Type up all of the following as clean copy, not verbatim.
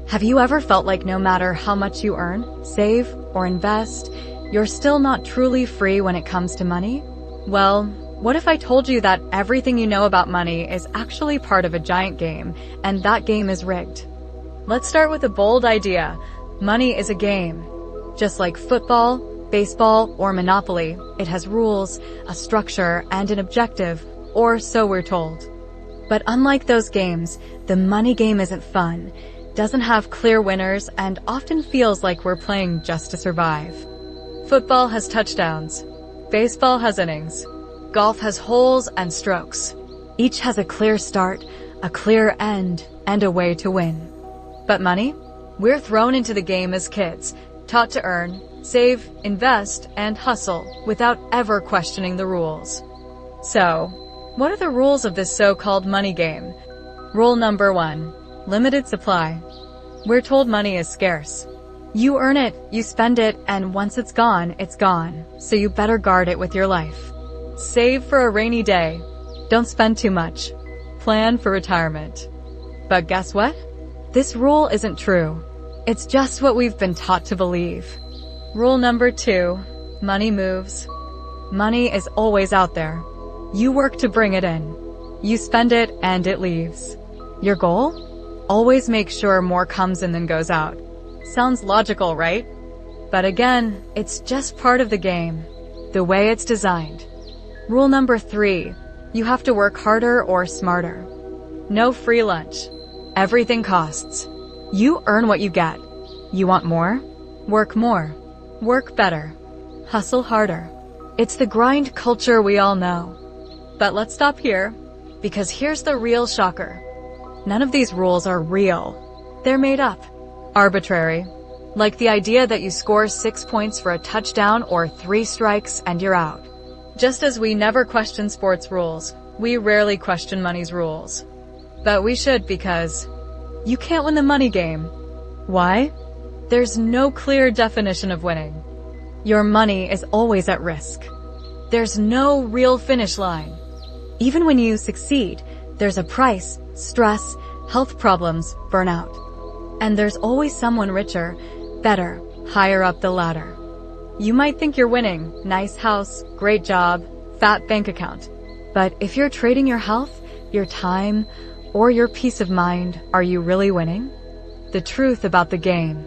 Have you ever felt like no matter how much you earn, save, or invest, you're still not truly free when it comes to money? Well, what if I told you that everything you know about money is actually part of a giant game, and that game is rigged? Let's start with a bold idea. Money is a game. Just like football, baseball, or Monopoly, it has rules, a structure, and an objective, or so we're told. But unlike those games, the money game isn't fun, doesn't have clear winners, and often feels like we're playing just to survive. Football has touchdowns. Baseball has innings. Golf has holes and strokes. Each has a clear start, a clear end, and a way to win. But money? We're thrown into the game as kids, taught to earn, save, invest, and hustle without ever questioning the rules. So, what are the rules of this so-called money game? Rule number 1. Limited supply. We're told money is scarce. You earn it, you spend it, and once it's gone, so you better guard it with your life. Save for a rainy day. Don't spend too much. Plan for retirement. But guess what? This rule isn't true. It's just what we've been taught to believe. Rule number 2. Money moves. Money is always out there. You work to bring it in. You spend it and it leaves. Your goal? Always make sure more comes in than goes out. Sounds logical, right? But again, it's just part of the game, the way it's designed. Rule number 3. You have to work harder or smarter. No free lunch. Everything costs. You earn what you get. You want more? Work more. Work better. Hustle harder. It's the grind culture we all know. But let's stop here, because here's the real shocker. None of these rules are real. They're made up. Arbitrary. Like the idea that you score 6 points for a touchdown or 3 strikes and you're out. Just as we never question sports rules, we rarely question money's rules. But we should, because you can't win the money game. Why? There's no clear definition of winning. Your money is always at risk. There's no real finish line. Even when you succeed, there's a price, stress, health problems, burnout. And there's always someone richer, better, higher up the ladder. You might think you're winning, nice house, great job, fat bank account. But if you're trading your health, your time, or your peace of mind, are you really winning? The truth about the game.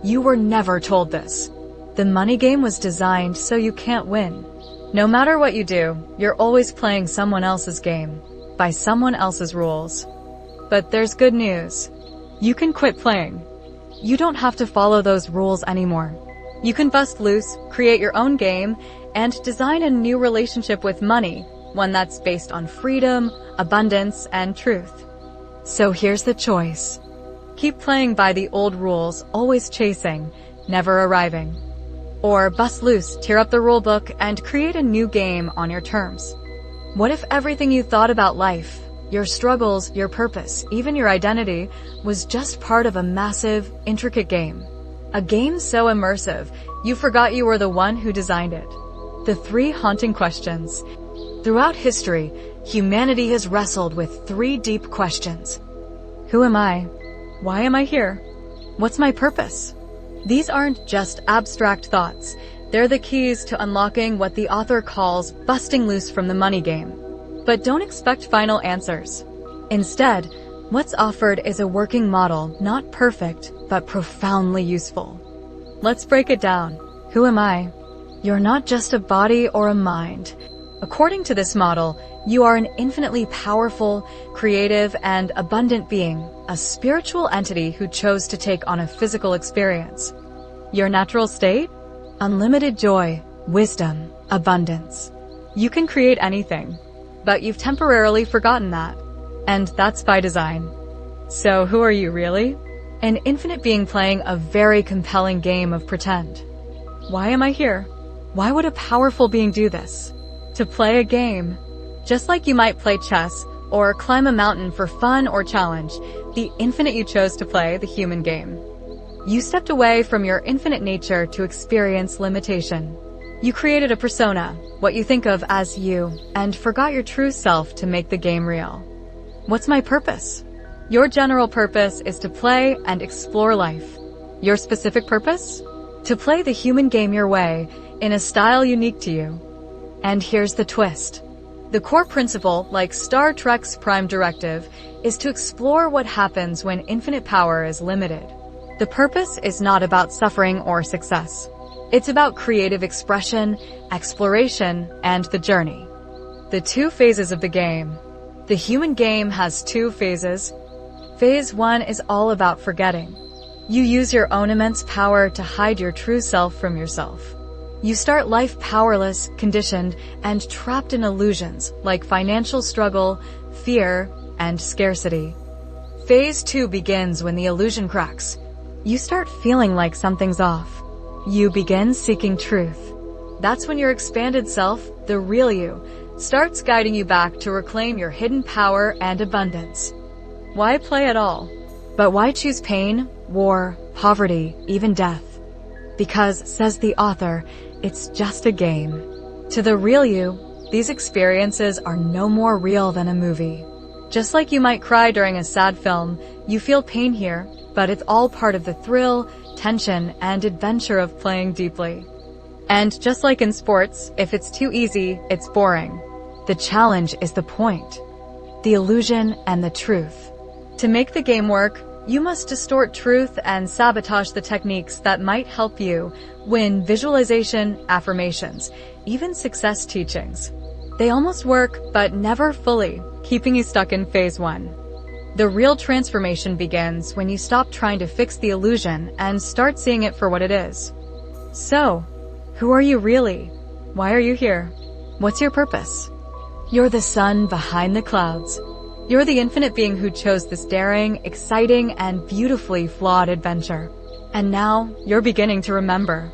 You were never told this. The money game was designed so you can't win. No matter what you do, you're always playing someone else's game, by someone else's rules. But there's good news. You can quit playing. You don't have to follow those rules anymore. You can bust loose, create your own game, and design a new relationship with money, one that's based on freedom, abundance, and truth. So here's the choice. Keep playing by the old rules, always chasing, never arriving. Or bust loose, tear up the rulebook, and create a new game on your terms. What if everything you thought about life, your struggles, your purpose, even your identity, was just part of a massive, intricate game? A game so immersive, you forgot you were the one who designed it. The 3 haunting questions. Throughout history, humanity has wrestled with 3 deep questions. Who am I? Why am I here? What's my purpose? These aren't just abstract thoughts. They're the keys to unlocking what the author calls busting loose from the money game. But don't expect final answers. Instead, what's offered is a working model, not perfect, but profoundly useful. Let's break it down. Who am I? You're not just a body or a mind. According to this model, you are an infinitely powerful, creative, and abundant being, a spiritual entity who chose to take on a physical experience. Your natural state? Unlimited joy, wisdom, abundance. You can create anything, but you've temporarily forgotten that. And that's by design. So who are you really? An infinite being playing a very compelling game of pretend. Why am I here? Why would a powerful being do this? To play a game. Just like you might play chess or climb a mountain for fun or challenge, the infinite you chose to play the human game. You stepped away from your infinite nature to experience limitation. You created a persona, what you think of as you, and forgot your true self to make the game real. What's my purpose? Your general purpose is to play and explore life. Your specific purpose? To play the human game your way, in a style unique to you. And here's the twist. The core principle, like Star Trek's Prime Directive, is to explore what happens when infinite power is limited. The purpose is not about suffering or success. It's about creative expression, exploration, and the journey. The 2 phases of the game. The human game has 2 phases. Phase 1 is all about forgetting. You use your own immense power to hide your true self from yourself. You start life powerless, conditioned, and trapped in illusions like financial struggle, fear, and scarcity. Phase 2 begins when the illusion cracks. You start feeling like something's off. You begin seeking truth. That's when your expanded self, the real you, starts guiding you back to reclaim your hidden power and abundance. Why play at all? But why choose pain, war, poverty, even death? Because, says the author, it's just a game. To the real you, these experiences are no more real than a movie. Just like you might cry during a sad film, you feel pain here, but it's all part of the thrill, tension, and adventure of playing deeply. And just like in sports, if it's too easy, it's boring. The challenge is the point, the illusion and the truth. To make the game work, you must distort truth and sabotage the techniques that might help you win: visualization, affirmations, even success teachings. They almost work, but never fully, keeping you stuck in phase 1. The real transformation begins when you stop trying to fix the illusion and start seeing it for what it is. So, who are you really? Why are you here? What's your purpose? You're the sun behind the clouds. You're the infinite being who chose this daring, exciting, and beautifully flawed adventure. And now, you're beginning to remember.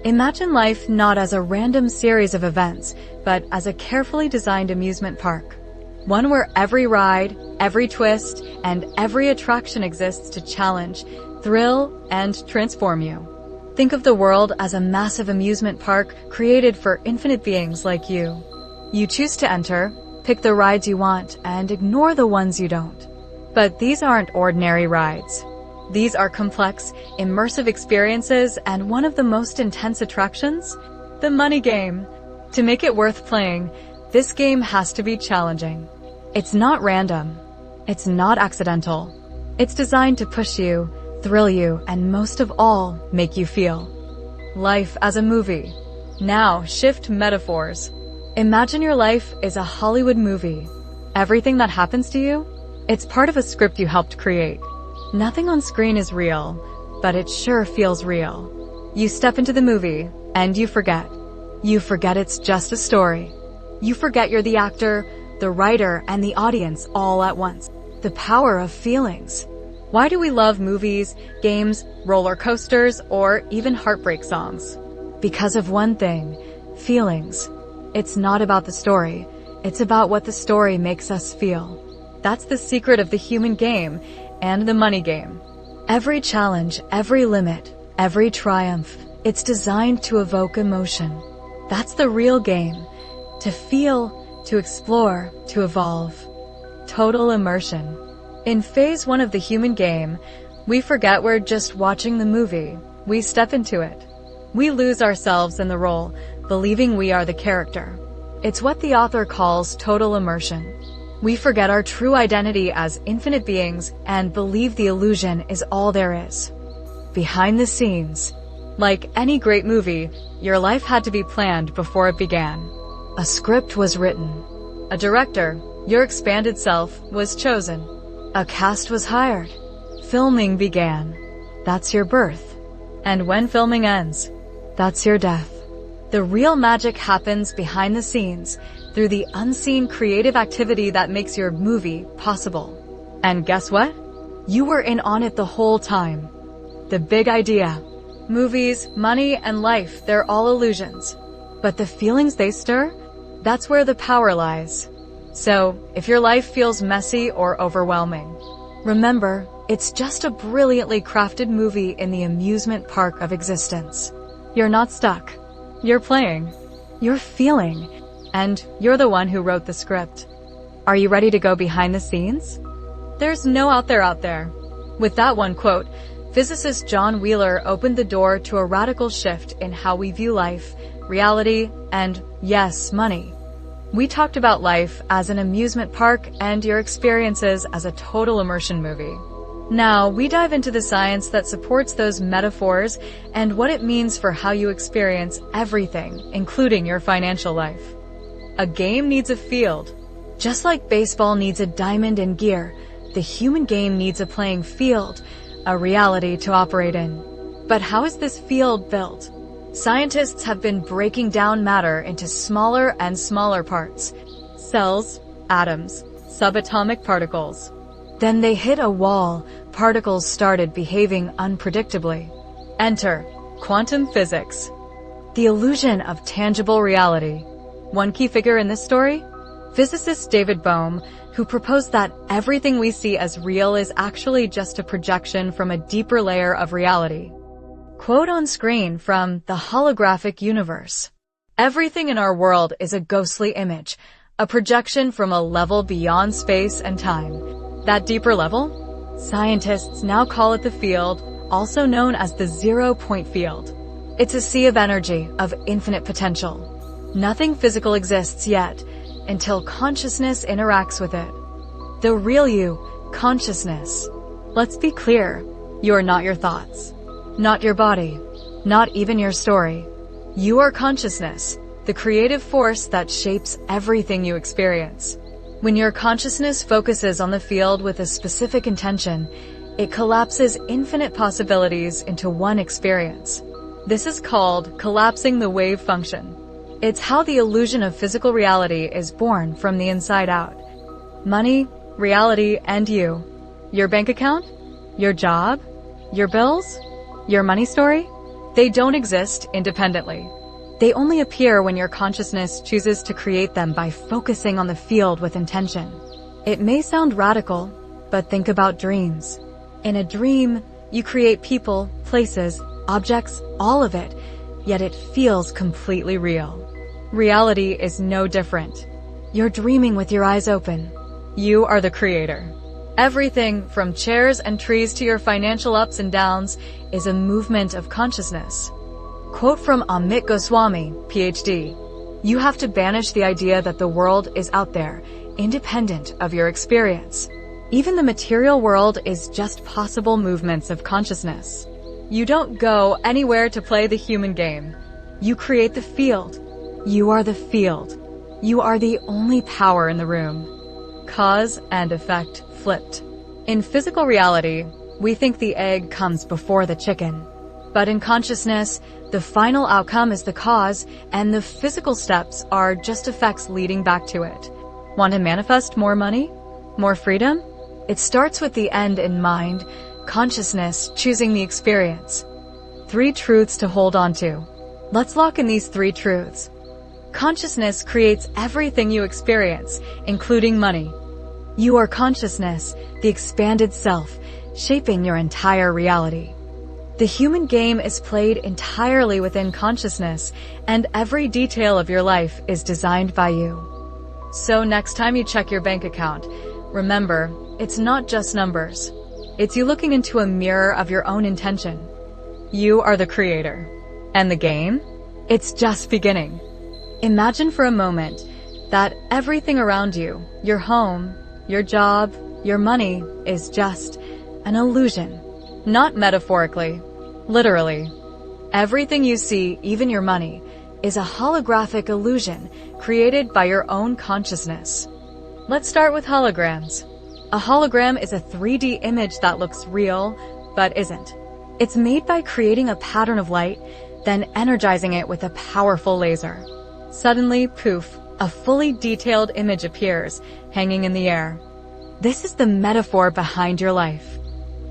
Imagine life not as a random series of events, but as a carefully designed amusement park. One where every ride, every twist, and every attraction exists to challenge, thrill, and transform you. Think of the world as a massive amusement park created for infinite beings like you. You choose to enter, pick the rides you want, and ignore the ones you don't. But these aren't ordinary rides. These are complex, immersive experiences, and one of the most intense attractions? The money game. To make it worth playing, this game has to be challenging. It's not random. It's not accidental. It's designed to push you, thrill you, and most of all, make you feel. Life as a movie. Now, shift metaphors. Imagine your life is a Hollywood movie. Everything that happens to you, it's part of a script you helped create. Nothing on screen is real, but it sure feels real. You step into the movie, and you forget. You forget it's just a story. You forget you're the actor, the writer, and the audience all at once. The power of feelings. Why do we love movies, games, roller coasters, or even heartbreak songs? Because of one thing, feelings. It's not about the story. It's about what the story makes us feel. That's the secret of the human game and the money game. Every challenge, every limit, every triumph, it's designed to evoke emotion. That's the real game. To feel, to explore, to evolve. Total immersion. In phase 1 of the human game, we forget we're just watching the movie. We step into it. We lose ourselves in the role, believing we are the character. It's what the author calls total immersion. We forget our true identity as infinite beings and believe the illusion is all there is. Behind the scenes. Like any great movie, your life had to be planned before it began. A script was written. A director, your expanded self, was chosen. A cast was hired. Filming began. That's your birth. And when filming ends, that's your death. The real magic happens behind the scenes, through the unseen creative activity that makes your movie possible. And guess what? You were in on it the whole time. The big idea. Movies, money, and life, they're all illusions. But the feelings they stir, that's where the power lies. So, if your life feels messy or overwhelming, remember, it's just a brilliantly crafted movie in the amusement park of existence. You're not stuck. You're playing. You're feeling. And you're the one who wrote the script. Are you ready to go behind the scenes? There's no out there. With that one quote, physicist John Wheeler opened the door to a radical shift in how we view life, reality, and, yes, money. We talked about life as an amusement park and your experiences as a total immersion movie. Now, we dive into the science that supports those metaphors and what it means for how you experience everything, including your financial life. A game needs a field. Just like baseball needs a diamond and gear, the human game needs a playing field, a reality to operate in. But how is this field built? Scientists have been breaking down matter into smaller and smaller parts. Cells, atoms, subatomic particles. Then they hit a wall. Particles started behaving unpredictably. Enter quantum physics. The illusion of tangible reality. One key figure in this story? Physicist David Bohm, who proposed that everything we see as real is actually just a projection from a deeper layer of reality. Quote on screen from The Holographic Universe. Everything in our world is a ghostly image, a projection from a level beyond space and time. That deeper level? Scientists now call it the field, also known as the zero-point field. It's a sea of energy, of infinite potential. Nothing physical exists yet, until consciousness interacts with it. The real you, consciousness. Let's be clear, you are not your thoughts, not your body, not even your story. You are consciousness, the creative force that shapes everything you experience. When your consciousness focuses on the field with a specific intention, it collapses infinite possibilities into one experience. This is called collapsing the wave function. It's how the illusion of physical reality is born from the inside out. Money, reality, and you. Your bank account? Your job? Your bills? Your money story? They don't exist independently. They only appear when your consciousness chooses to create them by focusing on the field with intention. It may sound radical, but think about dreams. In a dream, you create people, places, objects, all of it, yet it feels completely real. Reality is no different. You're dreaming with your eyes open. You are the creator. Everything, from chairs and trees to your financial ups and downs, is a movement of consciousness. Quote from Amit Goswami, PhD. You have to banish the idea that the world is out there, independent of your experience. Even the material world is just possible movements of consciousness. You don't go anywhere to play the human game. You create the field. You are the field. You are the only power in the room. Cause and effect flipped. In physical reality, we think the egg comes before the chicken. But in consciousness, the final outcome is the cause, and the physical steps are just effects leading back to it. Want to manifest more money? More freedom? It starts with the end in mind, consciousness choosing the experience. 3 truths to hold on to. Let's lock in these 3 truths. Consciousness creates everything you experience, including money. You are consciousness, the expanded self, shaping your entire reality. The human game is played entirely within consciousness, and every detail of your life is designed by you. So next time you check your bank account, remember, it's not just numbers. It's you looking into a mirror of your own intention. You are the creator. And the game? It's just beginning. Imagine for a moment that everything around you, your home, your job, your money, is just an illusion. Not metaphorically, literally. Everything you see, even your money, is a holographic illusion created by your own consciousness. Let's start with holograms. A hologram is a 3D image that looks real, but isn't. It's made by creating a pattern of light, then energizing it with a powerful laser. Suddenly, poof, a fully detailed image appears, hanging in the air. This is the metaphor behind your life.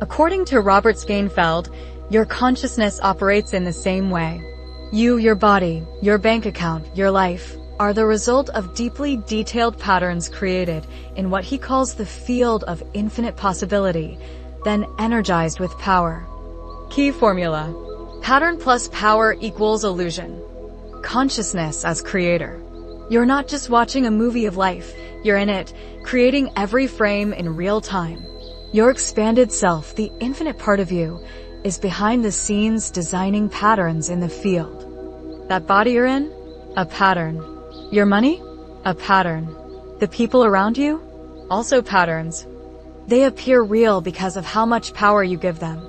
According to Robert Skainfeld, your consciousness operates in the same way. You, your body, your bank account, your life, are the result of deeply detailed patterns created in what he calls the field of infinite possibility, then energized with power. Key formula. Pattern plus power equals illusion. Consciousness as creator. You're not just watching a movie of life, You're in it, creating every frame in real time. Your expanded self, the infinite part of you, is behind the scenes designing patterns in the field. That body you're in? A pattern. Your money? A pattern. The people around you? Also patterns. They appear real because of how much power you give them.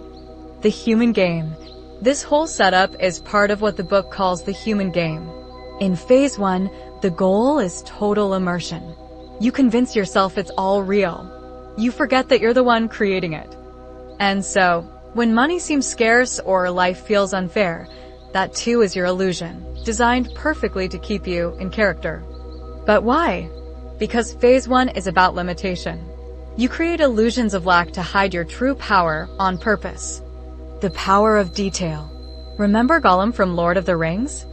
The human game. This whole setup is part of what the book calls the human game. In phase 1, the goal is total immersion. You convince yourself it's all real. You forget that you're the one creating it. And so, when money seems scarce or life feels unfair, that too is your illusion, designed perfectly to keep you in character. But why? Because phase 1 is about limitation. You create illusions of lack to hide your true power on purpose. The power of detail. Remember Gollum from Lord of the Rings?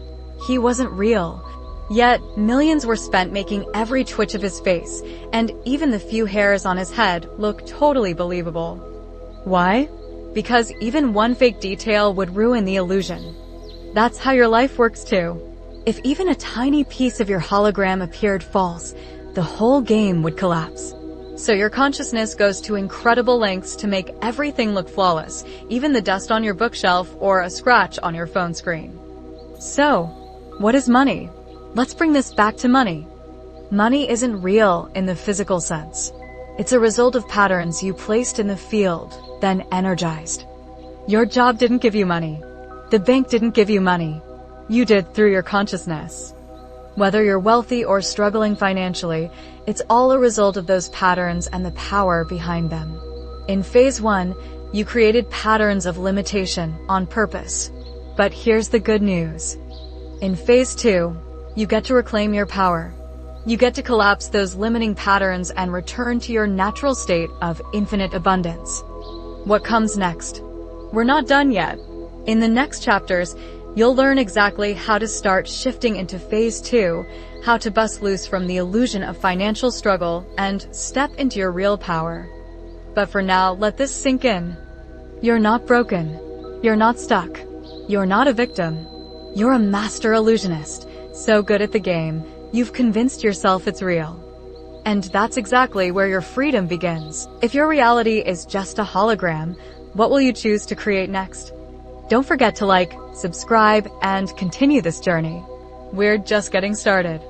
He wasn't real. Yet, millions were spent making every twitch of his face, and even the few hairs on his head look totally believable. Why? Because even one fake detail would ruin the illusion. That's how your life works too. If even a tiny piece of your hologram appeared false, the whole game would collapse. So your consciousness goes to incredible lengths to make everything look flawless, even the dust on your bookshelf or a scratch on your phone screen. So, what is money? Let's bring this back to money. Money isn't real in the physical sense. It's a result of patterns you placed in the field, then energized. Your job didn't give you money. The bank didn't give you money. You did through your consciousness. Whether you're wealthy or struggling financially, it's all a result of those patterns and the power behind them. In phase 1, you created patterns of limitation on purpose. But here's the good news. In phase 2, you get to reclaim your power. You get to collapse those limiting patterns and return to your natural state of infinite abundance. What comes next? We're not done yet. In the next chapters, you'll learn exactly how to start shifting into phase 2, how to bust loose from the illusion of financial struggle and step into your real power. But for now, let this sink in. You're not broken. You're not stuck. You're not a victim. You're a master illusionist, so good at the game, you've convinced yourself it's real. And that's exactly where your freedom begins. If your reality is just a hologram, what will you choose to create next? Don't forget to like, subscribe, and continue this journey. We're just getting started.